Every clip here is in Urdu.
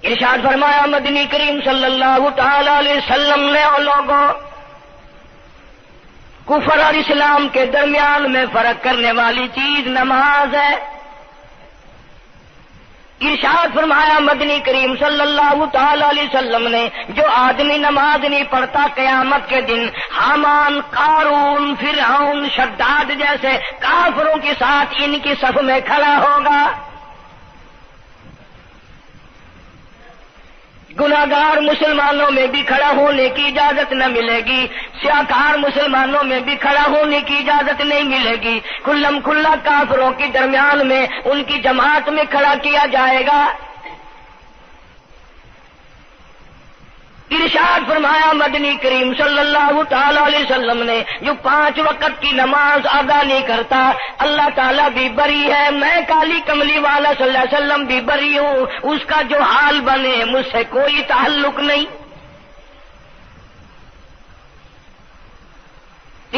ارشاد فرمایا مدنی کریم صلی اللہ تعالی علیہ وسلم نے اور لوگوں کفر اور اسلام کے درمیان میں فرق کرنے والی چیز نماز ہے۔ ارشاد فرمایا مدنی کریم صلی اللہ تعالی علیہ وسلم نے جو آدمی نماز نہیں پڑھتا قیامت کے دن حامان، قارون، فرعون، شداد جیسے کافروں کے ساتھ ان کی صف میں کھڑا ہوگا۔ گناہگار مسلمانوں میں بھی کھڑا ہونے کی اجازت نہ ملے گی، سیاکار مسلمانوں میں بھی کھڑا ہونے کی اجازت نہیں ملے گی، کھلم کھلا کافروں کے درمیان میں ان کی جماعت میں کھڑا کیا جائے گا۔ ارشاد فرمایا مدنی کریم صلی اللہ تعالی علیہ وسلم نے جو 5 وقت کی نماز ادا نہیں کرتا اللہ تعالیٰ بھی بری ہے، میں کالی کملی والا صلی اللہ علیہ وسلم بھی بری ہوں، اس کا جو حال بنے مجھ سے کوئی تعلق نہیں۔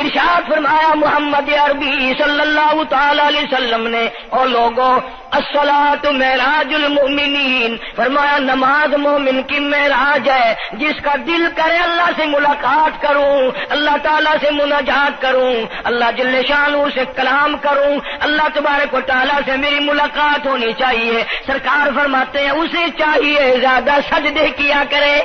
ارشاد فرمایا محمد عربی صلی اللہ تعالی علیہ وسلم نے اور لوگوں الصلاۃ معراج المؤمنین، فرمایا نماز مومن کی معراج ہے، جس کا دل کرے اللہ سے ملاقات کروں، اللہ تعالیٰ سے مناجات کروں، اللہ جل شانہ سے کلام کروں، اللہ تبارک و تعالیٰ سے میری ملاقات ہونی چاہیے۔ سرکار فرماتے ہیں اسے چاہیے زیادہ سجدے کیا کرے۔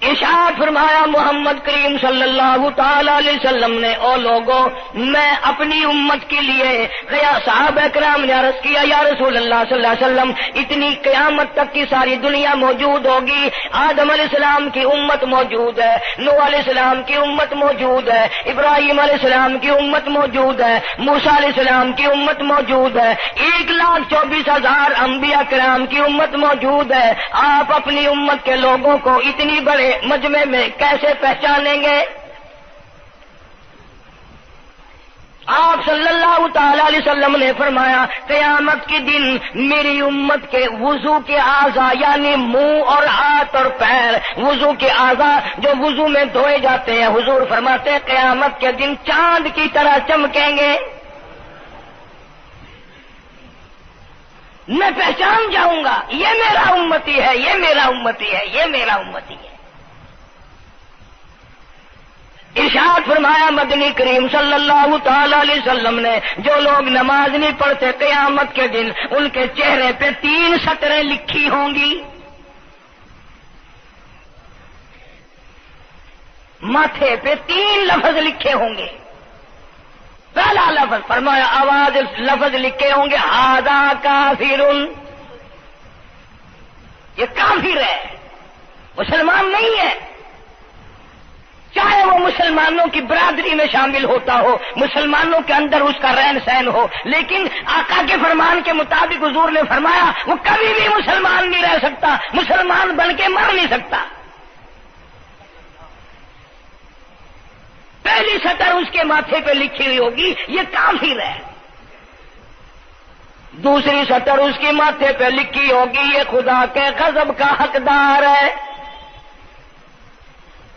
ارشاد فرمایا محمد کریم صلی اللہ تعالی علیہ وسلم نے او لوگوں میں اپنی امت کے لیے صحابہ کرام نے عرض کیا یا رسول اللہ صلی اللہ علیہ وسلم اتنی قیامت تک کی ساری دنیا موجود ہوگی، آدم علیہ السلام کی امت موجود ہے، نوح علیہ السلام کی امت موجود ہے، ابراہیم علیہ السلام کی امت موجود ہے، موسیٰ علیہ السلام کی امت موجود ہے، 1,24,000 انبیاء کرام کی امت موجود ہے، آپ اپنی امت کے لوگوں کو اتنی بڑے مجمع میں کیسے پہچانیں گے؟ آپ صلی اللہ تعالی علیہ وسلم نے فرمایا قیامت کے دن میری امت کے وضو کے اعضاء یعنی منہ اور ہاتھ اور پیر، وضو کے اعضاء جو وضو میں دھوئے جاتے ہیں، حضور فرماتے ہیں قیامت کے دن چاند کی طرح چمکیں گے، میں پہچان جاؤں گا یہ میرا امتی ہے، یہ میرا امتی ہے، یہ میرا امتی ہے۔ ارشاد فرمایا مدنی کریم صلی اللہ تعالی علیہ وسلم نے جو لوگ نماز نہیں پڑھتے قیامت کے دن ان کے چہرے پہ 3 سطریں لکھی ہوں گی، ماتھے پہ 3 لفظ لکھے ہوں گے۔ پہلا لفظ فرمایا آواز لفظ لکھے ہوں گے ھذا کافر، یہ کافر ہے، مسلمان نہیں ہے، چاہے وہ مسلمانوں کی برادری میں شامل ہوتا ہو، مسلمانوں کے اندر اس کا رہن سہن ہو، لیکن آقا کے فرمان کے مطابق حضور نے فرمایا وہ کبھی بھی مسلمان نہیں رہ سکتا، مسلمان بن کے مر نہیں سکتا۔ پہلی سطر اس کے ماتھے پہ لکھی ہوئی ہوگی یہ کافر ہے، دوسری سطر اس کے ماتھے پہ لکھی ہوگی یہ خدا کے غضب کا حقدار ہے،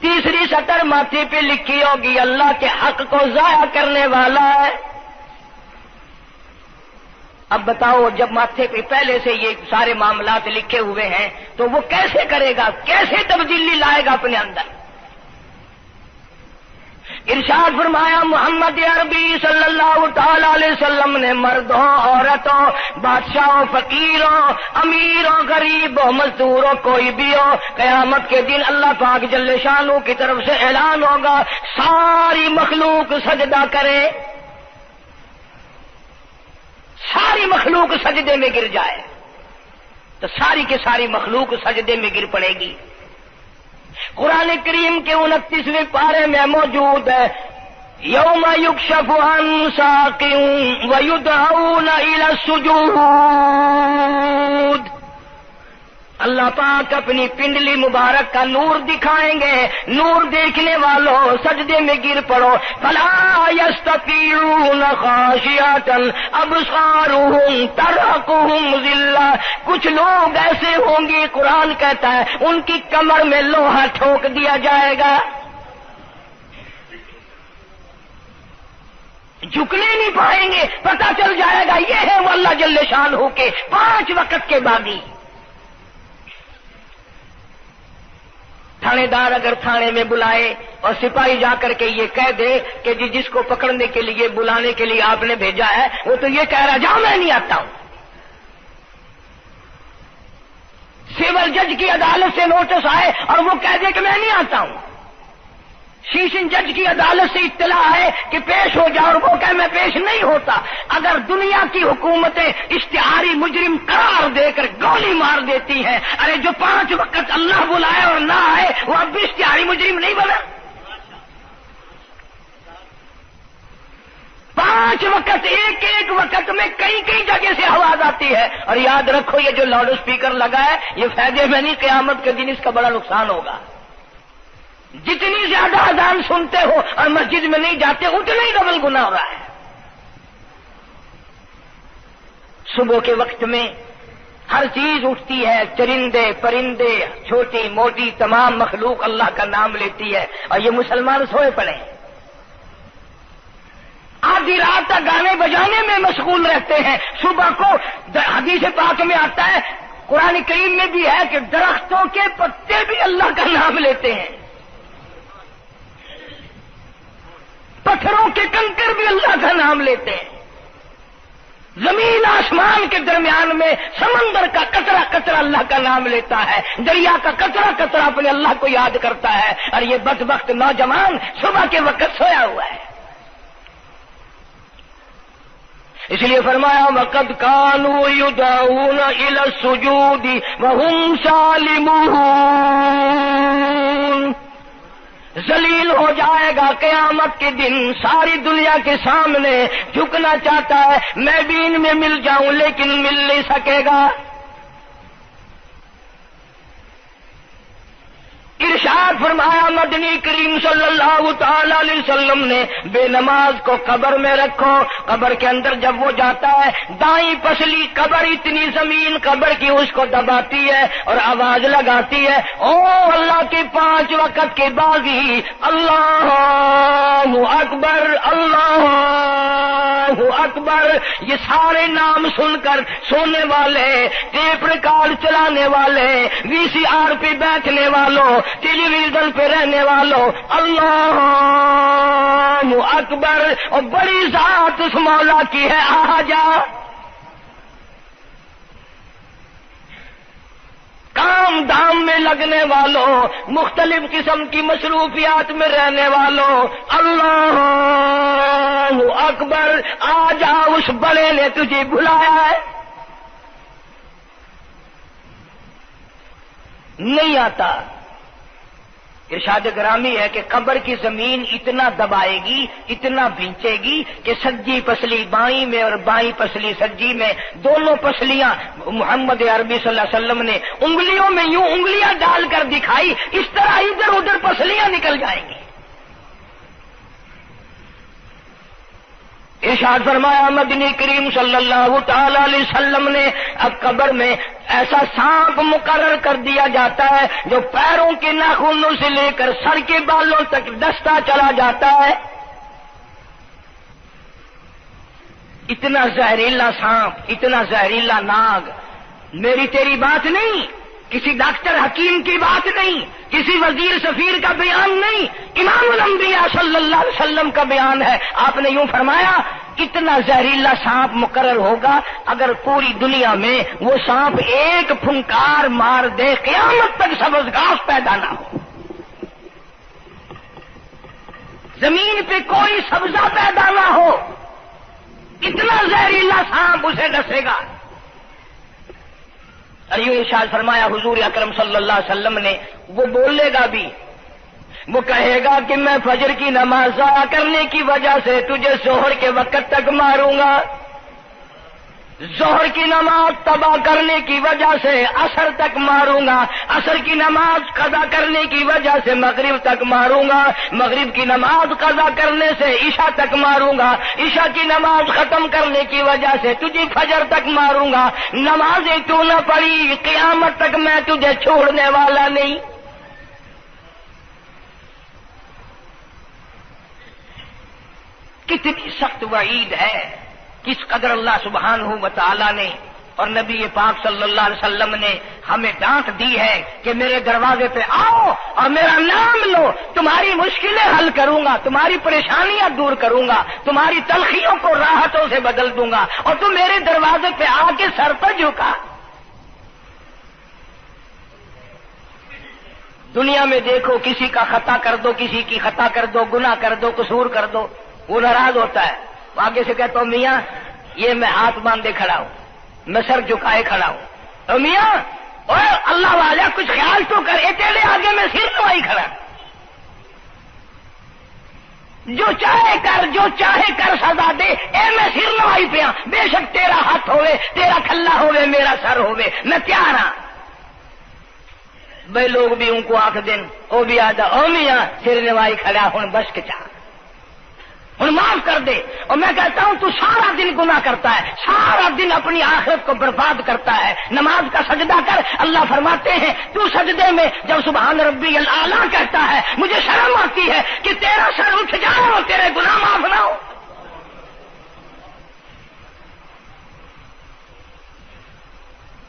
تیسری سطر ماتھے پہ لکھی ہوگی اللہ کے حق کو ضائع کرنے والا ہے۔ اب بتاؤ جب ماتھے پہ پہلے سے یہ سارے معاملات لکھے ہوئے ہیں تو وہ کیسے کرے گا، کیسے تبدیلی لائے گا اپنے اندر؟ ارشاد فرمایا محمد عربی صلی اللہ تعالی علیہ وسلم نے مردوں، عورتوں، بادشاہوں، فقیروں، امیروں، غریبوں، مزدوروں، کوئی بھی ہو، قیامت کے دن اللہ پاک جل شانہ کی طرف سے اعلان ہوگا ساری مخلوق سجدہ کرے، ساری مخلوق سجدے میں گر جائے تو ساری کی ساری مخلوق سجدے میں گر پڑے گی۔ قرآن کریم کے 29ویں پارے میں موجود ہے یوم یکشف عن ساق ویدعون الی السجود، اللہ پاک اپنی پنڈلی مبارک کا نور دکھائیں گے، نور دیکھنے والوں سجدے میں گر پڑو، فلا یستطیعون خاشعۃ ابصارهم ترهقهم ذلہ، کچھ لوگ ایسے ہوں گے قرآن کہتا ہے ان کی کمر میں لوہا ٹھوک دیا جائے گا، جھکنے نہیں پائیں گے، پتہ چل جائے گا یہ ہے وہ اللہ جل شانہ کے 5 وقت کے باغی۔ تھانے دار اگر تھانے میں بلائے اور سپاہی جا کر کے یہ کہہ دے کہ جی جس کو پکڑنے کے لیے بلانے کے لیے آپ نے بھیجا ہے وہ تو یہ کہہ رہا جاؤ میں نہیں آتا ہوں۔ سول جج کی عدالت سے نوٹس آئے اور وہ کہہ دے کہ میں نہیں آتا ہوں۔ سیشن جج کی عدالت سے اطلاع ہے کہ پیش ہو جاؤ اور وہ کہے میں پیش نہیں ہوتا۔ اگر دنیا کی حکومتیں اشتہاری مجرم قرار دے کر گولی مار دیتی ہیں، ارے جو 5 وقت اللہ بلائے اور نہ آئے وہ اب بھی اشتہاری مجرم نہیں بنا؟ 5 وقت ایک وقت میں کئی جگہ سے آواز آتی ہے۔ اور یاد رکھو یہ جو لاؤڈ اسپیکر لگا ہے یہ فائدے میں نہیں، قیامت کے دن اس کا بڑا نقصان ہوگا۔ جتنی زیادہ اذان سنتے ہو اور مسجد میں نہیں جاتے اتنا ہی ڈبل گناہ ہو رہا ہے۔ صبح کے وقت میں ہر چیز اٹھتی ہے، چرندے پرندے چھوٹی موٹی تمام مخلوق اللہ کا نام لیتی ہے، اور یہ مسلمان سوئے پڑے ہیں، آدھی رات تک گانے بجانے میں مشغول رہتے ہیں۔ صبح کو حدیث پاک میں آتا ہے، قرآن کریم میں بھی ہے کہ درختوں کے پتے بھی اللہ کا نام لیتے ہیں، پتھروں کے کنکر بھی اللہ کا نام لیتے ہیں، زمین آسمان کے درمیان میں سمندر کا قطرہ قطرہ اللہ کا نام لیتا ہے، دریا کا قطرہ قطرہ اپنے اللہ کو یاد کرتا ہے، اور یہ بدبخت نوجوان صبح کے وقت سویا ہوا ہے۔ اس لیے فرمایا وَقَدْ كَانُوا يُدْعَوْنَ إِلَى السُّجُودِ وَهُمْ سَالِمُونَ۔ ذلیل ہو جائے گا قیامت کے دن، ساری دنیا کے سامنے جھکنا چاہتا ہے میں بھی ان میں مل جاؤں لیکن مل نہیں سکے گا۔ ارشاد فرمایا مدنی کریم صلی اللہ تعالی علیہ وسلم نے بے نماز کو قبر میں رکھو، قبر کے اندر جب وہ جاتا ہے دائیں پسلی قبر اتنی زمین قبر کی اس کو دباتی ہے اور آواز لگاتی ہے او اللہ کے 5 وقت کے باغی اللہ اکبر اللہ اکبر۔ یہ سارے نام سن کر سونے والے، ٹیپ ریکارڈ چلانے والے، وی سی آر پہ بیٹھنے والوں، ٹیلی ویژن پہ رہنے والوں اللہ اکبر، اور بڑی ذات اس مولا کی ہے آ جا۔ کام دام میں لگنے والوں، مختلف قسم کی مصروفیات میں رہنے والوں اللہ اکبر، آ جا اس بڑے نے تجھے بلایا ہے۔ نہیں آتا۔ ارشاد گرامی ہے کہ قبر کی زمین اتنا دبائے گی، اتنا بھینچے گی کہ سجی پسلی بائیں میں اور بائیں پسلی سجی میں دونوں پسلیاں محمد عربی صلی اللہ علیہ وسلم نے انگلیوں میں یوں انگلیاں ڈال کر دکھائی، اس طرح ادھر ادھر پسلیاں نکل جائیں گی۔ ارشاد فرمایا مدنی کریم صلی اللہ تعالی علیہ وسلم نے اب قبر میں ایسا سانپ مقرر کر دیا جاتا ہے جو پیروں کے ناخنوں سے لے کر سر کے بالوں تک ڈستا چلا جاتا ہے۔ اتنا زہریلا سانپ، اتنا زہریلا ناگ، میری تیری بات نہیں، کسی ڈاکٹر حکیم کی بات نہیں، کسی وزیر سفیر کا بیان نہیں، امام الانبیاء صلی اللہ علیہ وسلم کا بیان ہے۔ آپ نے یوں فرمایا اتنا زہریلا سانپ مقرر ہوگا اگر پوری دنیا میں وہ سانپ ایک پھنکار مار دے قیامت تک سبز گھاس پیدا نہ ہو، زمین پہ کوئی سبزہ پیدا نہ ہو، اتنا زہریلا سانپ اسے ڈسے گا۔ اور یوں ارشاد فرمایا حضور اکرم صلی اللہ علیہ وسلم نے، وہ بولے گا بھی، وہ کہے گا کہ میں فجر کی نماز ضائع کرنے کی وجہ سے تجھے ظہر کے وقت تک ماروں گا، ظہر کی نماز تباہ کرنے کی وجہ سے عصر تک ماروں گا، عصر کی نماز قضا کرنے کی وجہ سے مغرب تک ماروں گا، مغرب کی نماز قضا کرنے سے عشاء تک ماروں گا، عشاء کی نماز ختم کرنے کی وجہ سے تجھے فجر تک ماروں گا، نمازیں تو نہ پڑھی قیامت تک میں تجھے چھوڑنے والا نہیں۔ اتنی سخت وعید ہے، کس قدر اللہ سبحانہ و تعالی نے اور نبی پاک صلی اللہ علیہ وسلم نے ہمیں ڈانٹ دی ہے کہ میرے دروازے پہ آؤ اور میرا نام لو، تمہاری مشکلیں حل کروں گا، تمہاری پریشانیاں دور کروں گا، تمہاری تلخیوں کو راحتوں سے بدل دوں گا، اور تم میرے دروازے پہ آ کے سر پر جھکا۔ دنیا میں دیکھو، کسی کا خطا کر دو، کسی کی خطا کر دو، گناہ کر دو، قصور کر دو، وہ ناراض ہوتا ہے، وہ آگے سے کہتا ہوں میاں یہ میں ہاتھ باندھے کھڑا ہوں، میں سر جھکائے کھڑا ہوں، اور میاں اور اللہ والا کچھ خیال تو کر، تیرے آگے میں سر نوائی کھڑا، جو چاہے کر، جو چاہے کر سزا دے، میں سر نوائی پہ ہوں، بے شک تیرا ہاتھ ہوئے، تیرا کھلا ہوئے، میرا سر ہوئے، میں تیار ہاں۔ بھائی لوگ بھی ان کو آنکھ دیں، وہ بھی آدھا او میاں سر نوائی کھڑا ہوں، بس کے چاہ ہوں معاف کر دے۔ اور میں کہتا ہوں تو سارا دن گناہ کرتا ہے، سارا دن اپنی آخرت کو برباد کرتا ہے، نماز کا سجدہ کر، اللہ فرماتے ہیں تو سجدے میں جب سبحان ربی الاعلیٰ کہتا ہے مجھے شرم آتی ہے کہ تیرا سر اٹھ جائے اور تیرے گناہ معاف نہ ہو۔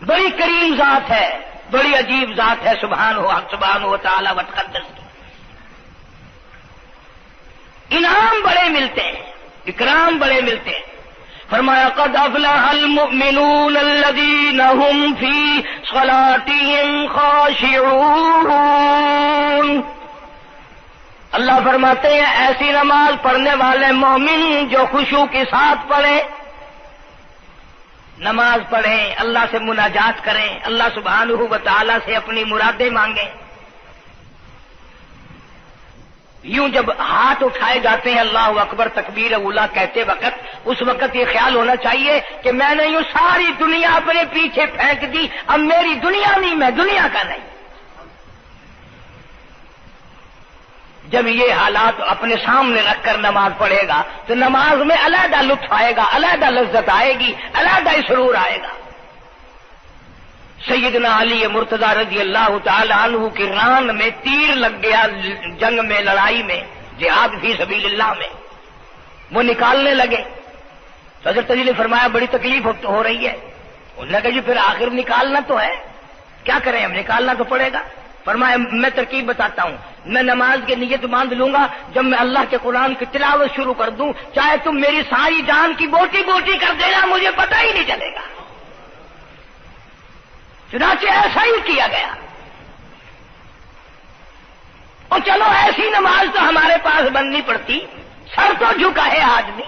بڑی کریم ذات ہے، بڑی عجیب ذات ہے سبحانہ و تعالی و تقدس کی، انعام بڑے ملتے ہیں، اکرام بڑے ملتے ہیں۔ فرمایا قد افلح المؤمنون الذین هم فی صلاتهم خاشعون، اللہ فرماتے ہیں ایسی نماز پڑھنے والے مومن جو خشوع کے ساتھ پڑھیں، نماز پڑھیں، اللہ سے مناجات کریں، اللہ سبحانہ و تعالی سے اپنی مرادیں مانگیں۔ یوں جب ہاتھ اٹھائے جاتے ہیں اللہ اکبر تکبیر اولا کہتے وقت، اس وقت یہ خیال ہونا چاہیے کہ میں نے یوں ساری دنیا اپنے پیچھے پھینک دی، اب میری دنیا نہیں، میں دنیا کا نہیں۔ جب یہ حالات اپنے سامنے رکھ کر نماز پڑھے گا تو نماز میں علیحدہ لطف آئے گا، علیحدہ لذت آئے گی، علیحدہ سرور آئے گا۔ سیدنا علی مرتضی رضی اللہ تعالی عنہ کی ران میں تیر لگ گیا، جنگ میں، لڑائی میں، جہاد فی سبیل اللہ میں، وہ نکالنے لگے تو حضرت علی نے فرمایا بڑی تکلیف ہو رہی ہے۔ انہوں نے کہا جی پھر آخر نکالنا تو ہے، کیا کریں ہم، نکالنا تو پڑے گا۔ فرمایا میں ترکیب بتاتا ہوں، میں نماز کی نیت باندھ لوں گا، جب میں اللہ کے قرآن کی تلاوت شروع کر دوں چاہے تم میری ساری جان کی بوٹی بوٹی کر دینا، مجھے پتہ ہی نہیں چلے گا۔ چنانچہ ایسا ہی کیا گیا، اور چلو ایسی نماز تو ہمارے پاس بننی پڑتی، سر تو جھکا ہے آدمی۔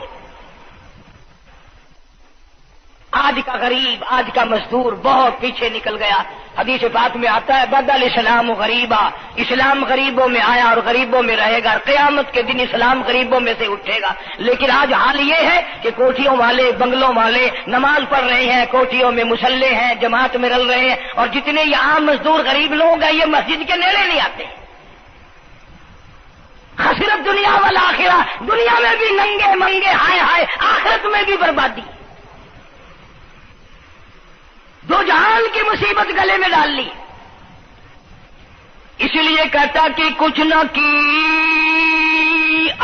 آج کا غریب، آج کا مزدور بہت پیچھے نکل گیا۔ حدیث پاک میں آتا ہے بدل اسلام غریبا، اسلام غریبوں میں آیا اور غریبوں میں رہے گا، قیامت کے دن اسلام غریبوں میں سے اٹھے گا۔ لیکن آج حال یہ ہے کہ کوٹھیوں والے، بنگلوں والے نماز پڑھ رہے ہیں، کوٹھیوں میں مصلے ہیں، جماعت میں رل رہے ہیں، اور جتنے یہ عام مزدور غریب لوگ ہیں یہ مسجد کے نیڑے نہیں آتے۔ خسرت دنیا والآخرہ، دنیا میں بھی ننگے منگے ہائے ہائے، آخرت میں بھی بربادی، دو جہان کی مصیبت گلے میں ڈال لی۔ اس لیے کہتا کہ کچھ نہ کی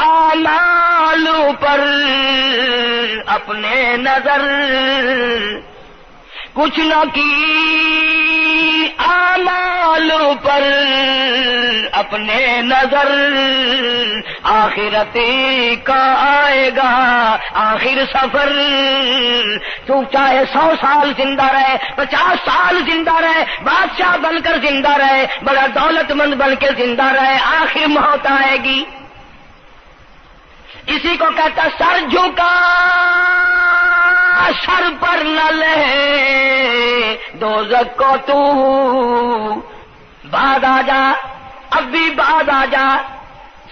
اعمال پر اپنے نظر، کچھ نہ کی اعمال پر اپنے نظر، آخرت کا آئے گا آخر سفر۔ تو چاہے 100 سال زندہ رہے، 50 سال زندہ رہے، بادشاہ بن کر زندہ رہے، بڑا دولت مند بن کے زندہ رہے، آخر موت آئے گی۔ اسی کو کہتا سر جھکا سر پر نہ لے دوزخ کو تو، بعد آ جا، اب بھی بعد آ جا،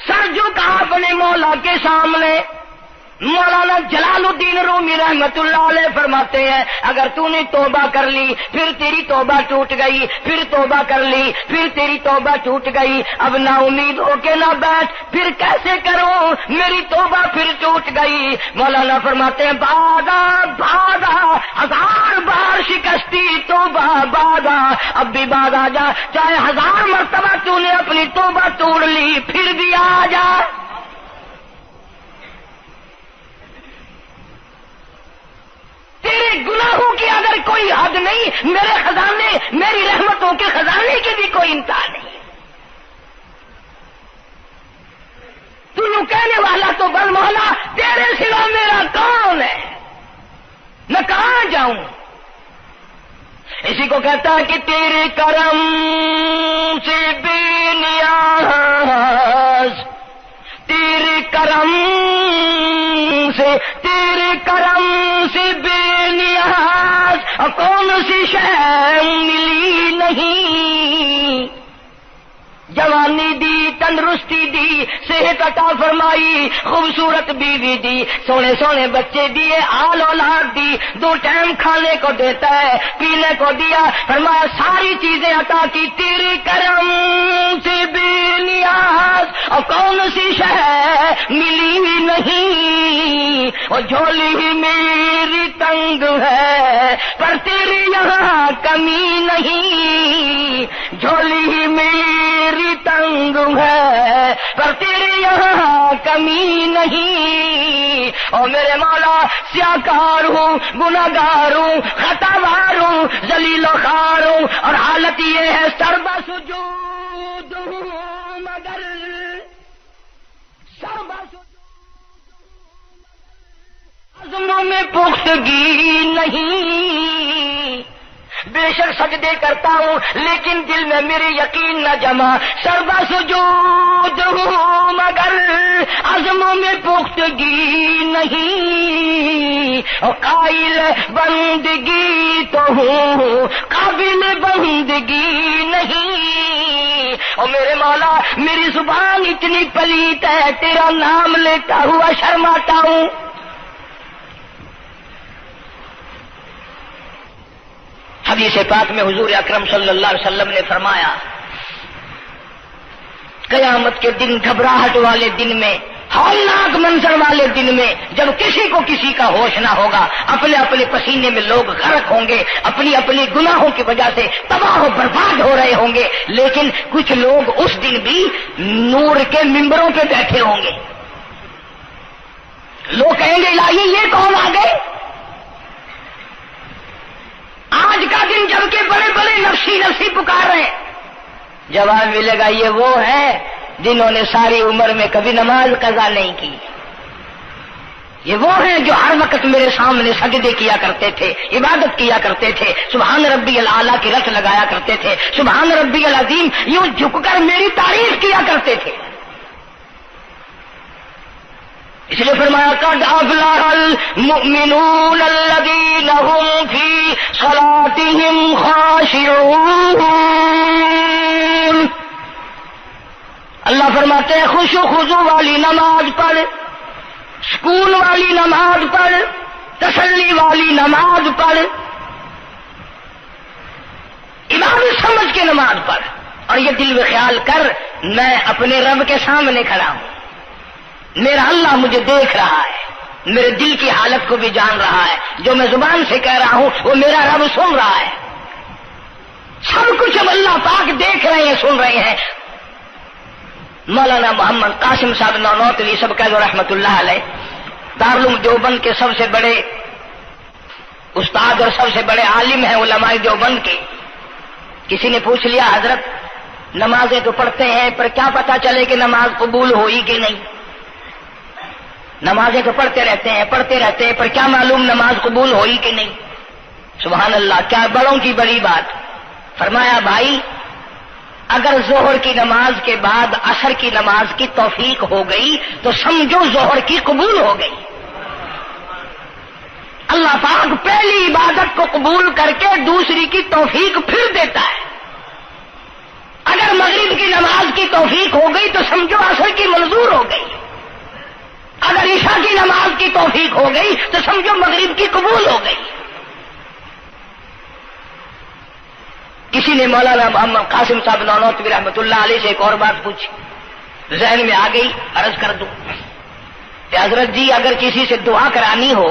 سر جھکا اپنے مولا کے سامنے۔ مولانا جلال الدین رومی رحمت اللہ علیہ فرماتے ہیں اگر تو نے توبہ کر لی، پھر تیری توبہ ٹوٹ گئی، پھر توبہ کر لی، پھر تیری توبہ ٹوٹ گئی، اب نا امید ہو کے نہ بیٹھ، پھر کیسے کروں، میری توبہ پھر ٹوٹ گئی۔ مولانا فرماتے ہیں بادا بادا، 1000 بار شکستی توبہ بادا، اب بھی بعد آ جا، چاہے 1000 مرتبہ تو نے اپنی توبہ توڑ لی، پھر بھی آ جا۔ پر کوئی حد نہیں، میرے خزانے، میری رحمتوں کے خزانے کی بھی کوئی انتہا نہیں۔ تو یوں کہنے والا تو بل مولا تیرے سوا میرا کون ہے، میں کہاں جاؤں؟ اسی کو کہتا ہے کہ تیرے کرم سے بے نیاز، تیرے کرم سے بے نیاز، اور کون سی شے ملی نہیں، جوانی دی، تندرستی دی، صحت عطا فرمائی، خوبصورت بیوی دی، سونے سونے بچے دیے، آل اولاد دی، 2 ٹائم کھانے کو دیتا ہے، پینے کو دیا، فرمایا ساری چیزیں عطا کی، تیرے کرم سے بے نیاز، اور کون سی شے ملی نہیں، اور جھولی ہی میری تنگ ہے پر تیرے یہاں کمی نہیں، جھولی ہی میری تنگ ہے پر تیرے یہاں کمی نہیں، اور میرے مولا سیاکار ہوں، گناہگار ہوں، خطاوار ہوں، ذلیل و خوار ہوں، اور حالت یہ ہے سربا سجود ہوں، مگر سربا عزموں میں پختگی نہیں، بے شک سجدے کرتا ہوں لیکن دل میں میرے یقین نہ جمع، سربا سجود ہوں مگر عزموں میں پختگی نہیں، اور قائل بندگی تو ہوں قابل بندگی نہیں، اور میرے مولا میری زبان اتنی پلیت ہے تیرا نام لیتا ہوا شرماتا ہوں۔ حدیث پاک میں حضور اکرم صلی اللہ علیہ وسلم نے فرمایا قیامت کے دن، گھبراہٹ والے دن میں، ہولناک منظر والے دن میں، جب کسی کو کسی کا ہوش نہ ہوگا، اپنے اپنے پسینے میں لوگ غرق ہوں گے، اپنی اپنی گناہوں کی وجہ سے تباہ و برباد ہو رہے ہوں گے، لیکن کچھ لوگ اس دن بھی نور کے ممبروں پہ بیٹھے ہوں گے، لوگ کہیں گے الہی یہ کون آ گئے؟ آج کا دن جبکہ بڑے بڑے نفسی پکار رہے ہیں، جواب ملے گا یہ وہ ہے جنہوں نے ساری عمر میں کبھی نماز قضا نہیں کی، یہ وہ ہیں جو ہر وقت میرے سامنے سجدے کیا کرتے تھے، عبادت کیا کرتے تھے، سبحان ربی الاعلیٰ کی رٹ لگایا کرتے تھے، سبحان ربی العظیم یوں جھک کر میری تعریف کیا کرتے تھے۔ اس لیے فرمایا قد افلح المؤمنون الذین هم فی صلاتهم خاشعون، اللہ فرماتے ہیں خوش و خضوع والی نماز پڑھ، سکون والی نماز پڑھ، تسلی والی نماز پڑھ، عبادت سمجھ کے نماز پڑھ، اور یہ دل میں خیال کر میں اپنے رب کے سامنے کھڑا ہوں، میرا اللہ مجھے دیکھ رہا ہے، میرے دل کی حالت کو بھی جان رہا ہے، جو میں زبان سے کہہ رہا ہوں وہ میرا رب سن رہا ہے، سب کچھ اب اللہ پاک دیکھ رہے ہیں، سن رہے ہیں۔ مولانا محمد قاسم صاحب نانوتوی سب کا رحمت اللہ علیہ دارالعلوم دیوبند کے سب سے بڑے استاد اور سب سے بڑے عالم ہیں علماء دیوبند کے، کسی نے پوچھ لیا حضرت نمازیں تو پڑھتے ہیں پر کیا پتا چلے کہ نماز قبول ہوئی کہ نہیں؟ نمازیں تو پڑھتے رہتے ہیں پر کیا معلوم نماز قبول ہوئی کہ نہیں؟ سبحان اللہ، کیا بڑوں کی بڑی بات۔ فرمایا بھائی اگر ظہر کی نماز کے بعد عصر کی نماز کی توفیق ہو گئی تو سمجھو ظہر کی قبول ہو گئی، اللہ پاک پہلی عبادت کو قبول کر کے دوسری کی توفیق پھر دیتا ہے، اگر مغرب کی نماز کی توفیق ہو گئی تو سمجھو عصر کی منظور ہو گئی، اگر عشاء کی نماز کی توفیق ہو گئی تو سمجھو مغرب کی قبول ہو گئی۔ کسی نے مولانا محمد قاسم صاحب نانوتوی رحمۃ اللہ علیہ سے ایک اور بات پوچھی، ذہن میں آ گئی، عرض کر دوں کہ حضرت جی اگر کسی سے دعا کرانی ہو،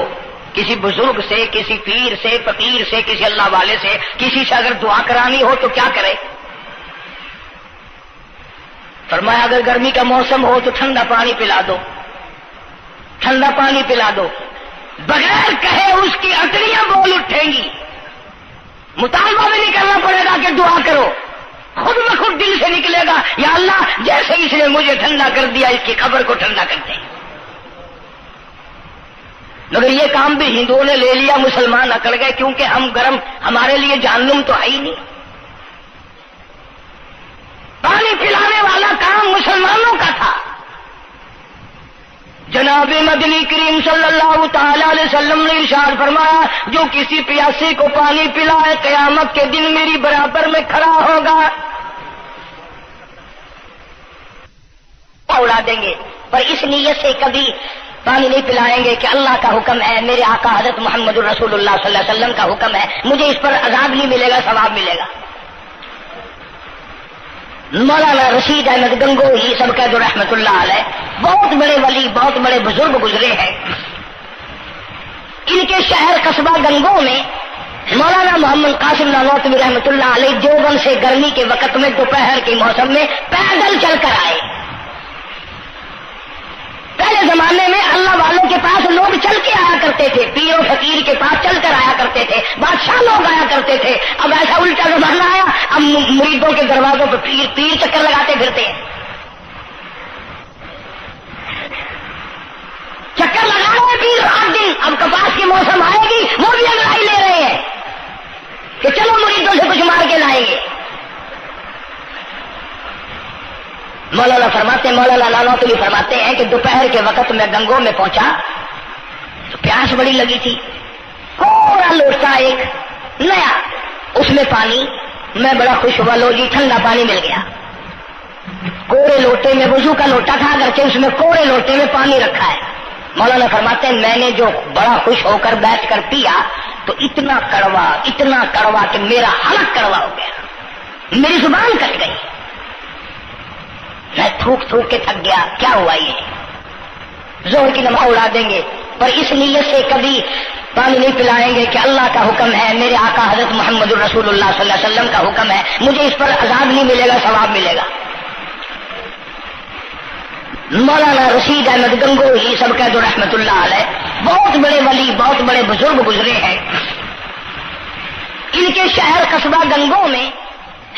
کسی بزرگ سے، کسی پیر سے، فقیر سے، کسی اللہ والے سے، کسی سے اگر دعا کرانی ہو تو کیا کرے؟ فرمایا اگر گرمی کا موسم ہو تو ٹھنڈا پانی پلا دو، ٹھنڈا پانی پلا دو، بغیر کہے اس کی اٹریاں بول اٹھیں گی، یا اللہ جیسے اس نے مجھے ٹھنڈا کر دیا اس کی قبر کو ٹھنڈا کر دے. مگر یہ کام بھی ہندوؤں نے لے لیا، مسلمان اکڑ گئے کیونکہ ہم گرم، ہمارے لیے جہنم تو ہے ہی نہیں. پانی پلانے والا کام مسلمانوں کا تھا. جناب مدنی کریم صلی اللہ تعالی علیہ وسلم نے ارشاد فرمایا جو کسی پیاسے کو پانی پلائے قیامت کے دن میری برابر میں کھڑا ہوگا. اڑا دیں گے پر اس نیت سے کبھی پانی نہیں پلائیں گے کہ اللہ کا حکم ہے، میرے آقا حضرت محمد الرسول اللہ صلی اللہ علیہ وسلم کا حکم ہے، مجھے اس پر عذاب نہیں ملے گا، ثواب ملے گا. مولانا رشید احمد گنگوہی سب کا جو رحمت اللہ علیہ بہت بڑے ولی، بہت بڑے بزرگ گزرے ہیں. ان کے شہر قصبہ گنگو میں مولانا محمد قاسم نانوتوی رحمت اللہ علیہ دیوبند سے گرمی کے وقت میں دوپہر کے موسم میں پیدل چل کر آئے. پہلے زمانے میں اللہ والوں کے پاس لوگ چل کے آیا کرتے تھے، پیر و فقیر کے پاس چل کر آیا کرتے تھے، بادشاہ لوگ آیا کرتے تھے. اب ایسا الٹا زمانہ آیا، اب مریدوں کے دروازوں پہ پیر چکر لگاتے پھرتے ہیں. چکر لگا رہے پیر رات دن. اب کپاس کی موسم آئے گی وہ بھی انگڑائی لے رہے ہیں کہ چلو مریدوں سے کچھ مار کے لائیں گے. مولانا نانوتوی فرماتے ہیں کہ دوپہر کے وقت میں گنگو میں پہنچا تو پیاس بڑی لگی تھی. پورا لوٹا ایک نیا، اس میں پانی، میں بڑا خوش ہوا، لو جی ٹھنڈا پانی مل گیا. کوڑے لوٹے میں، وضو کا لوٹا تھا اگرچہ اس میں کوڑے لوٹے میں پانی رکھا ہے. مولانا فرماتے ہیں میں نے جو بڑا خوش ہو کر بیٹھ کر پیا تو اتنا کڑوا کہ میرا حلق کڑوا ہو گیا، میری زبان کٹ گئی، میں تھوک کے تھک گیا. کیا ہوا یہ زہر کی نماز اڑا دیں گے پر اس نیت سے کبھی پانی نہیں پلائیں گے کہ اللہ کا حکم ہے، میرے آقا حضرت محمد الرسول اللہ صلی اللہ علیہ وسلم کا حکم ہے، مجھے اس پر عذاب نہیں ملے گا، ثواب ملے گا. مولانا رشید احمد گنگوہی سب کا جو رحمت اللہ علیہ بہت بڑے ولی، بہت بڑے بزرگ گزرے ہیں. ان کے شہر قصبہ گنگو میں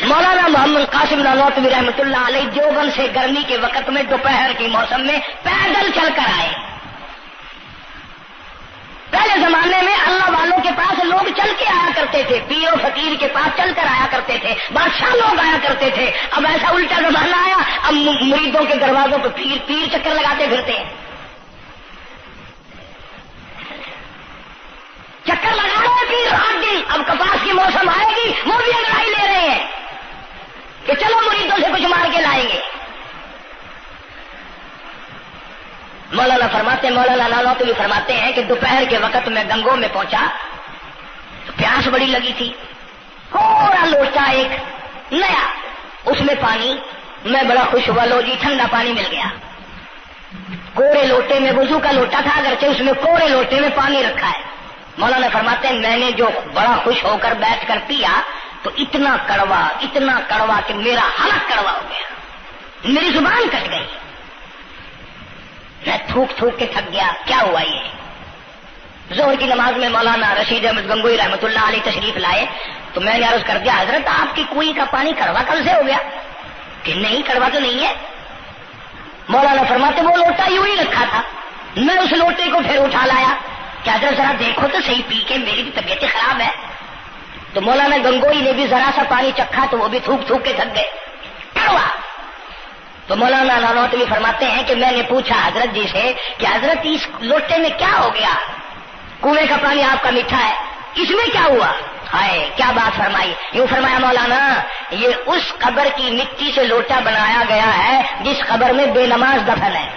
مولانا محمد قاسم نانوتوی رحمت اللہ علیہ دیوبند سے گرمی کے وقت میں دوپہر کے موسم میں پیدل چل کر آئے. پہلے زمانے میں اللہ والوں کے پاس لوگ چل کے آیا کرتے تھے، پیر و فقیر کے پاس چل کر آیا کرتے تھے، بادشاہ لوگ آیا کرتے تھے. اب ایسا الٹا زمانہ آیا، اب مریدوں کے دروازوں پہ پیر چکر لگاتے پھرتے ہیں. چکر لگا رہے پیر رات دن. اب کپاس کی موسم آئے گی وہ بھی انگڑائی لے رہے ہیں کہ چلو مریدوں سے کچھ مار کے لائیں گے. مولانا نانوتوی فرماتے ہیں کہ دوپہر کے وقت میں گنگو میں پہنچا تو پیاس بڑی لگی تھی. پورا لوٹا ایک نیا، اس میں پانی، میں بڑا خوش ہوا، لو جی ٹھنڈا پانی مل گیا. کوڑے لوٹے میں، وضو کا لوٹا تھا اگرچہ اس میں کوڑے لوٹے میں پانی رکھا ہے. مولانا فرماتے ہیں میں نے جو بڑا خوش ہو کر بیٹھ کر پیا تو اتنا کڑوا کہ میرا حلق کڑوا ہو گیا، میری زبان کٹ گئی، میں تھوک کے تھک گیا. کیا ہوا یہ زہر کی نماز میں مولانا رشید احمد گنگوہی رحمت اللہ علیہ تشریف لائے تو میں نے عرض کر دیا حضرت آپ کی کنویں کا پانی کڑوا کل سے ہو گیا؟ کہ نہیں کڑوا تو نہیں ہے. مولانا فرماتے وہ لوٹا یوں ہی رکھا تھا، میں اس لوٹے کو پھر اٹھا لایا کہ حضرت ذرا دیکھو تو صحیح پی کے، میری بھی طبیعت خراب ہے. تو مولانا گنگوہی نے بھی ذرا سا پانی چکھا تو وہ بھی تھوک کے تھک گئے، کڑوا. تو مولانا نانوتوی فرماتے ہیں کہ میں نے پوچھا حضرت جی سے کہ حضرت اس لوٹے میں کیا ہو گیا؟ کنویں کا پانی آپ کا میٹھا ہے، اس میں کیا ہوا؟ ہائے کیا بات فرمائی. یوں فرمایا مولانا یہ اس قبر کی مٹی سے لوٹا بنایا گیا ہے جس قبر میں بے نماز دفن ہے.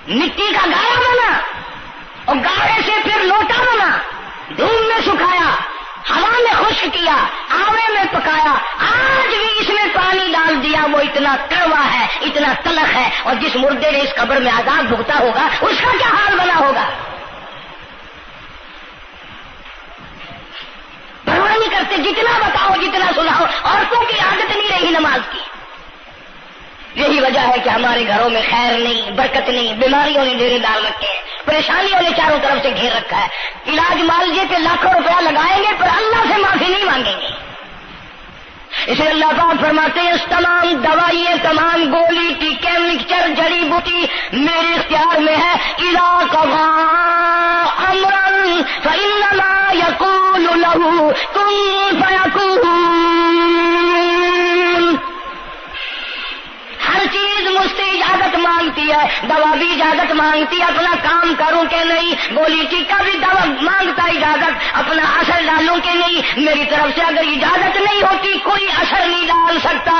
مٹی کا گاڑا بنا اور گاڑے سے پھر لوٹا بنا، دھوپ میں سکھایا، ہوا میں خشک کیا، آوے میں پکایا، آج بھی اس میں پانی ڈال دیا، وہ اتنا کڑوا ہے، اتنا تلخ ہے. اور جس مردے نے اس قبر میں عذاب بھگتا ہوگا اس کا کیا حال بنا ہوگا؟ پرواہ نہیں کرتے، جتنا بتاؤ جتنا سناؤ. عورتوں کی عادت نہیں رہی نماز کی. یہی وجہ ہے کہ ہمارے گھروں میں خیر نہیں، برکت نہیں، بیماریوں نے ڈیرے ڈال رکھے ہیں، پریشانیوں نے چاروں طرف سے گھیر رکھا ہے. علاج معالجے پہ لاکھوں روپیہ لگائیں گے پر اللہ سے معافی نہیں مانگیں گے. اسے اللہ پاک فرماتے ہیں اس تمام دوائیں، تمام گولی ٹیکے مکسچر جڑی بوٹی میرے اختیار میں ہے. اذا قضى امرا فانما يقول له كن فيكون. ہر چیز مجھ سے اجازت مانگتی ہے، دوا بھی اجازت مانگتی ہے اپنا کام کروں کہ نہیں، گولی ٹیکا بھی دوا مانگتا اجازت اپنا اثر ڈالوں کہ نہیں. میری طرف سے اگر اجازت نہیں ہوتی کوئی اثر نہیں ڈال سکتا.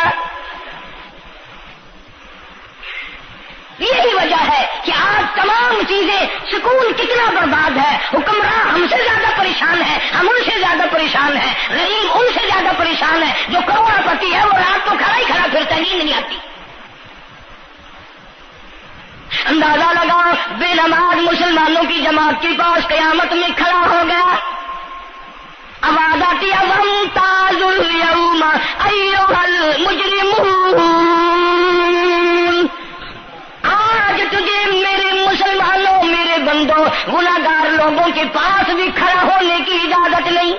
یہی وجہ ہے کہ آج تمام چیزیں، سکون کتنا برباد ہے. حکمراں ہم سے زیادہ پریشان ہے، ہم ان سے زیادہ پریشان ہیں، غریب ان سے زیادہ پریشان ہے. جو کروڑ پتی ہے وہ رات کو کھڑا ہی کھڑا پھرتا، نیند نہیں آتی. اندازہ لگا بے نماز مسلمانوں کی جماعت کے پاس قیامت میں کھڑا ہو گیا. آواز آتی ہے وامتاز اليوم ایھا المجرمون. آج تجھے میرے مسلمانوں، میرے بندوں، گناہگار لوگوں کے پاس بھی کھڑا ہونے کی اجازت نہیں.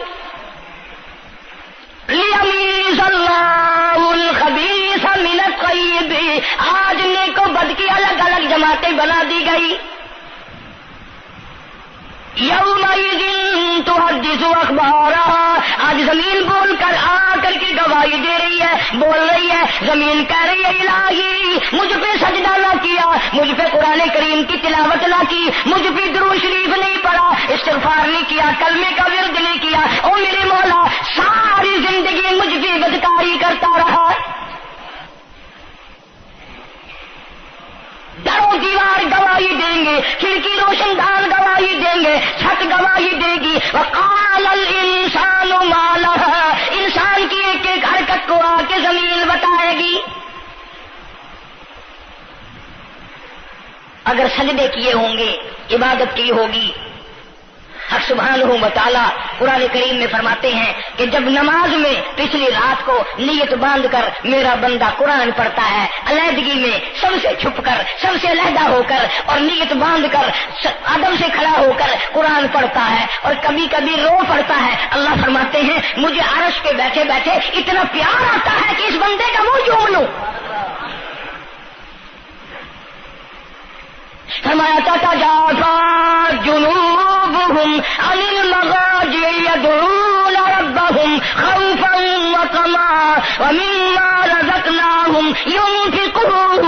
لیمیز اللہ الخبیث من الطیب. آج نیک و بد کی الگ الگ جماعتیں بنا دی گئی. یومئذ تحدث اخبارها. آج زمین بول کر آ کر کے گواہی دے رہی ہے، بول رہی ہے. زمین کہہ رہی ہے الہی مجھ پہ سجدہ نہ کیا، مجھ پہ قرآن کریم کی تلاوت نہ کی، مجھ پہ درود شریف نہیں پڑھا، استغفار نہیں کیا، کلمے کا ورد نہیں کیا. او میرے مولا ساری زندگی مجھ پہ بدکاری کرتا رہا. دروں دیوار گواہی دیں گے، کھڑکی روشن دان گواہی دیں گے، چھت گواہی دے گی. وقال الانسان ما لها. انسان کی ایک ایک حرکت کو آ کے زمین بتائے گی. اگر سجدے کیے ہوں گے، عبادت کی ہوگی. حق سبحانہ و تعالیٰ قرآن کریم میں فرماتے ہیں کہ جب نماز میں پچھلی رات کو نیت باندھ کر میرا بندہ قرآن پڑھتا ہے، علیحدگی میں سب سے چھپ کر، سب سے علیحدہ ہو کر اور نیت باندھ کر ادب سے کھڑا ہو کر قرآن پڑھتا ہے اور کبھی کبھی رو پڑتا ہے. اللہ فرماتے ہیں مجھے عرش پہ بیٹھے بیٹھے اتنا پیار آتا ہے کہ اس بندے کا منہ چوم لوں. فرمایا تتجافى جنوبهم عن المضاجع يدعون ربهم خوفا وطمعا ومما رزقناهم ينفقون.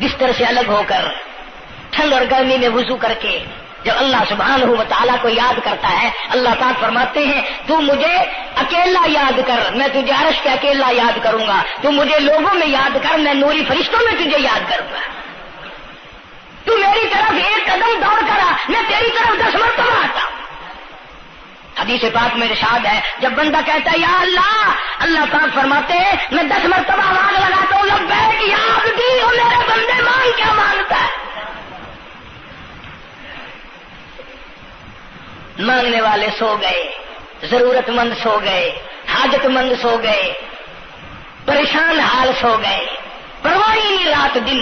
بستر سے الگ ہو کر ٹھنڈ اور گرمی میں وضو کر کے جب اللہ سبحانہ و تعالیٰ کو یاد کرتا ہے، اللہ پاک فرماتے ہیں تو مجھے اکیلا یاد کر، میں تجھے عرش پہ اکیلا یاد کروں گا. تو مجھے لوگوں میں یاد کر، میں نوری فرشتوں میں تجھے یاد کروں گا. تو میری طرف ایک قدم دوڑ کر آ، میں تیری طرف 10 مرتبہ آتا. حدیث پاک میں ارشاد ہے جب بندہ کہتا ہے یا اللہ، اللہ پاک فرماتے ہیں میں 10 مرتبہ آواز لگاتا ہوں لبیک یا عبدی. ہو میرے بندے مانگ کیا مانگتا ہے؟ مانگنے والے سو گئے، ضرورت مند سو گئے، حاجت مند سو گئے، پریشان حال سو گئے، پرواہ نہیں رات دن.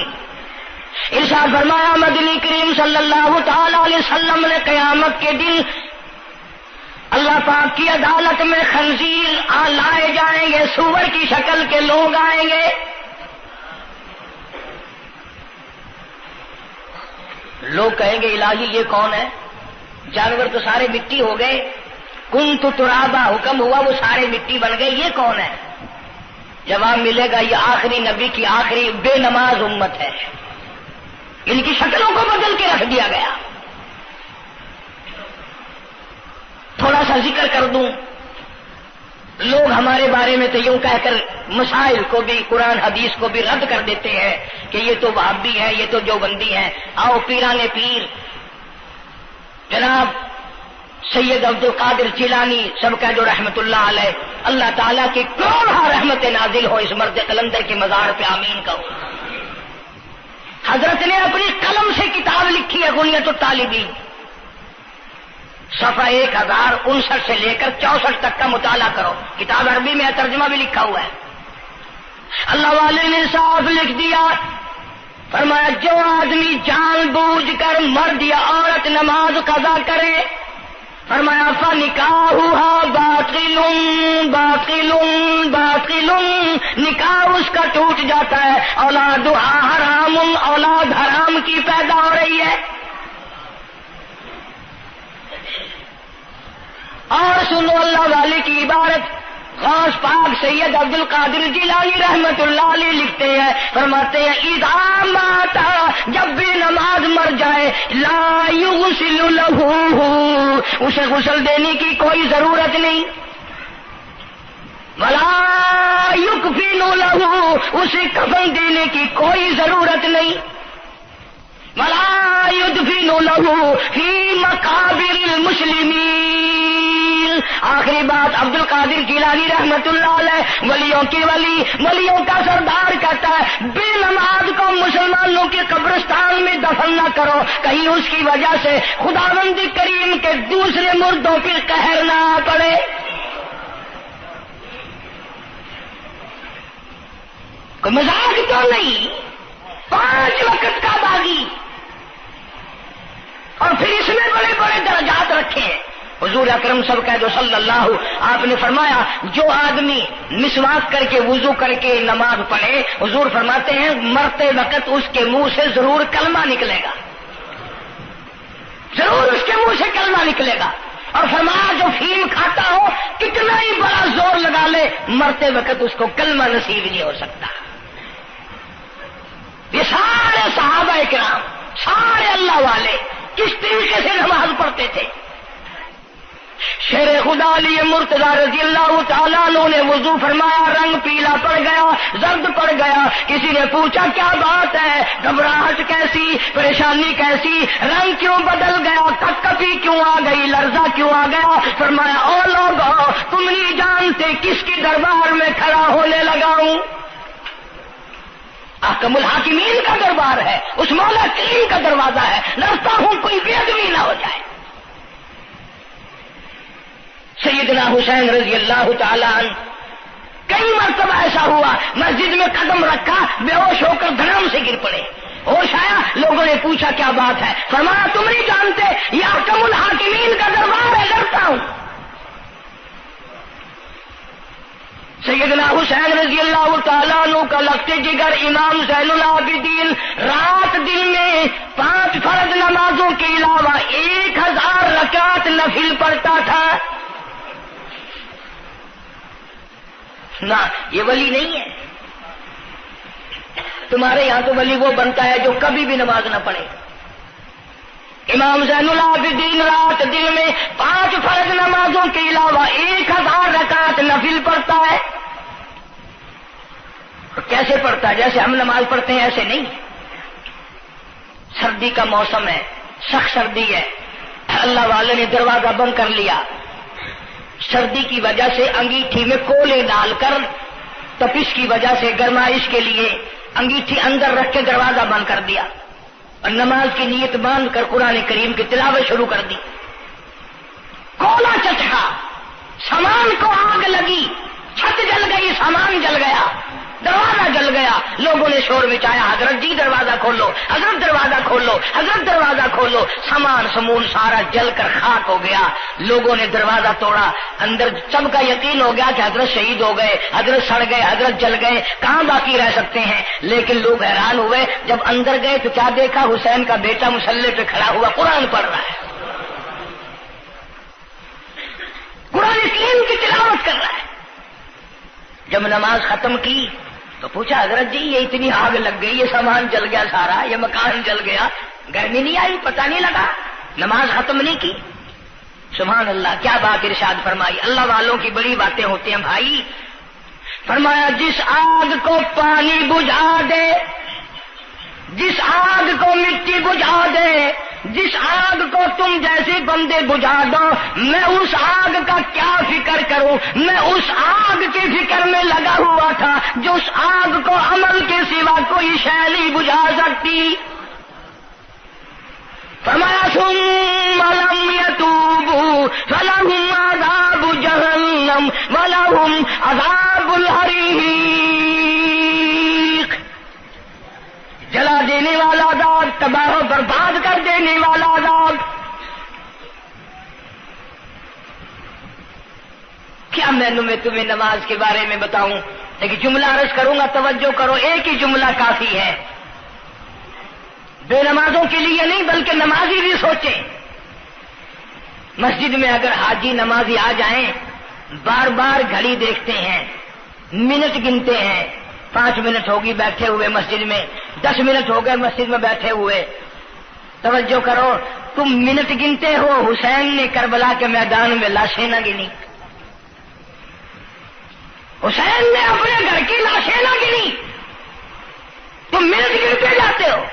ارشاد فرمایا مدنی کریم صلی اللہ تعالی علیہ وسلم نے قیامت کے دن اللہ پاک کی عدالت میں خنزیر لائے جائیں گے، سور کی شکل کے لوگ آئیں گے. لوگ کہیں گے الہی یہ کون ہے؟ جانور تو سارے مٹی ہو گئے، کنت ترابا حکم ہوا وہ سارے مٹی بن گئے، یہ کون ہے؟ جواب ملے گا یہ آخری نبی کی آخری بے نماز امت ہے، ان کی شکلوں کو بدل کے رکھ دیا گیا. تھوڑا سا ذکر کر دوں، لوگ ہمارے بارے میں تو یوں کہہ کر مسائل کو بھی، قرآن حدیث کو بھی رد کر دیتے ہیں کہ یہ تو وہابی ہے، یہ تو دیوبندی ہے. آؤ پیران پیر جناب سید عبد القادر جیلانی سب کا جو رحمت اللہ علیہ، اللہ تعالیٰ کی کروڑہ رحمت نازل ہو اس مرد قلندر کے مزار پہ آمین کہو. حضرت نے اپنی قلم سے کتاب لکھی ہے غنیت الطالبین، صفحہ 1059 سے لے کر 64 تک کا مطالعہ کرو. کتاب عربی میں ہے، ترجمہ بھی لکھا ہوا ہے. اللہ والے نے صاف لکھ دیا، فرمایا جو آدمی جان بوجھ کر مرد یا عورت نماز قضا کرے فرمایا فنکاحها باطل باطل باطل، نکاح اس کا ٹوٹ جاتا ہے، اولادها حرام، اولاد حرام کی پیدا ہو رہی ہے۔ اور سنو اللہ والے کی عبارت، غوث پاک سید عبد القادر جیلانی رحمت اللہ علیہ لکھتے ہیں، فرماتے ہیں اذا مات، جب بھی نماز مر جائے، لا یغسل لہ، اسے غسل دینے کی کوئی ضرورت نہیں، ولا یکفن لہ، اسے کفن دینے کی کوئی ضرورت نہیں، ولا یدفن لہ فی مقابر المسلمین۔ آخری بات عبد القادر جیلانی رحمت اللہ علیہ، ولیوں کی ولی، ولیوں کا سردار کہتا ہے بے نماز کو مسلمانوں کے قبرستان میں دفن نہ کرو، کہیں اس کی وجہ سے خداوند کریم کے دوسرے مردوں پہ قہر نہ پڑے۔ کوئی مذاق تو نہیں، 5 وقت کا باغی، اور پھر اس میں بڑے بڑے درجات رکھے ہیں۔ حضور اکرم صلی اللہ آپ نے فرمایا جو آدمی مسواک کر کے وضو کر کے نماز پڑھے، حضور فرماتے ہیں مرتے وقت اس کے منہ سے ضرور کلمہ نکلے گا، ضرور اس کے منہ سے کلمہ نکلے گا، اور فرمایا جو فیم کھاتا ہو کتنا ہی بڑا زور لگا لے، مرتے وقت اس کو کلمہ نصیب نہیں ہو سکتا۔ یہ سارے صحابہ کرام، سارے اللہ والے کس طریقے سے نماز پڑھتے تھے۔ شیر خدا علی مرتضی رضی اللہ تعالیٰ عنہ نے وضو فرمایا، رنگ پیلا پڑ گیا، زرد پڑ گیا، کسی نے پوچھا کیا بات ہے، گھبراہٹ کیسی، پریشانی کیسی، رنگ کیوں بدل گیا، کپکپی کیوں آ گئی، لرزہ کیوں آ گیا؟ فرمایا او لوگو تم نہیں جانتے کس کی دربار میں کھڑا ہونے لگا ہوں، احکم الحاکمین کا دربار ہے، اس مولا کریم کا دروازہ ہے، ڈرتا ہوں کوئی بے ادبی نہ ہو جائے۔ سیدنا حسین رضی اللہ تعالیٰ عنہ کئی مرتبہ ایسا ہوا مسجد میں قدم رکھا، بے ہوش ہو کر دھڑام سے گر پڑے، ہوش آیا، لوگوں نے پوچھا کیا بات ہے، فرمایا تم نہیں جانتے یہ احکم الحاکمین کا دربار ہے، ڈرتا ہوں۔ سیدنا حسین رضی اللہ تعالیٰ عنہ کا لگتے جگر امام زین العابدین رات دن میں 5 فرض نمازوں کے علاوہ 1000 رکعت نفل پڑھتا تھا۔ نہ یہ ولی نہیں ہے، تمہارے یہاں تو ولی وہ بنتا ہے جو کبھی بھی نماز نہ پڑھے۔ امام زین العابدین رات دن میں 5 فرض نمازوں کے علاوہ 1000 رکعت نفل پڑھتا ہے۔ کیسے پڑھتا ہے؟ جیسے ہم نماز پڑھتے ہیں ایسے نہیں، سردی کا موسم ہے، سخت سردی ہے، اللہ والے نے دروازہ بند کر لیا، سردی کی وجہ سے انگیٹھی میں کولے ڈال کر تپش کی وجہ سے گرمائش کے لیے انگیٹھی اندر رکھ کے دروازہ بند کر دیا اور نماز کی نیت باندھ کر قرآن کریم کی تلاوت شروع کر دی۔ کولا چچکا، سامان کو آگ لگی، چھت جل گئی، سامان جل گیا، دروازہ جل گیا، لوگوں نے شور مچایا حضرت جی دروازہ کھولو، حضرت دروازہ کھولو، حضرت دروازہ کھولو، سامان سمون سارا جل کر خاک ہو گیا، لوگوں نے دروازہ توڑا، اندر سب کا یقین ہو گیا کہ حضرت شہید ہو گئے، حضرت سڑ گئے، حضرت جل گئے، کہاں باقی رہ سکتے ہیں، لیکن لوگ حیران ہوئے، جب اندر گئے تو کیا دیکھا، حسین کا بیٹا مصلی پہ کھڑا ہوا قرآن پڑھ رہا ہے، قرآن کریم کی تلاوت کر رہا ہے۔ جب نماز ختم کی تو پوچھا حضرت جی یہ اتنی آگ لگ گئی، یہ سامان جل گیا سارا، یہ مکان جل گیا، گرمی نہیں آئی، پتہ نہیں لگا، نماز ختم نہیں کی؟ سبحان اللہ، کیا بات ارشاد فرمائی، اللہ والوں کی بڑی باتیں ہوتی ہیں بھائی۔ فرمایا جس آگ کو پانی بجھا دے، جس آگ کو مٹی بجھا دے، جس آگ کو تم جیسے بندے بجھا دو، میں اس آگ کا کیا فکر کروں، میں اس آگ کی فکر میں لگا ہوا تھا جو اس آگ کو عمل کے سوا کوئی شے نہیں بجھا سکتی۔ فرمایا ثم لم يتوبوا فلهم عذاب جہنم ولهم عذاب الحریق، جلا دینے والا عذاب، تباہ و برباد کر دینے والا عذاب۔ تمہیں نماز کے بارے میں بتاؤں، لیکن جملہ عرض کروں گا، توجہ کرو، ایک ہی جملہ کافی ہے، بے نمازوں کے لیے نہیں بلکہ نمازی بھی سوچیں۔ مسجد میں اگر حاجی نمازی آ جائیں، بار بار گھڑی دیکھتے ہیں، منٹ گنتے ہیں، 5 منٹ ہوگی بیٹھے ہوئے مسجد میں، 10 منٹ ہو گئے مسجد میں بیٹھے ہوئے، توجہ کرو، تم منٹ گنتے ہو، حسین نے کربلا کے میدان میں لاشیں نہ گنی، حسین نے اپنے گھر کی لاشیں نہ گنی، تم منٹ گنتے جاتے ہو۔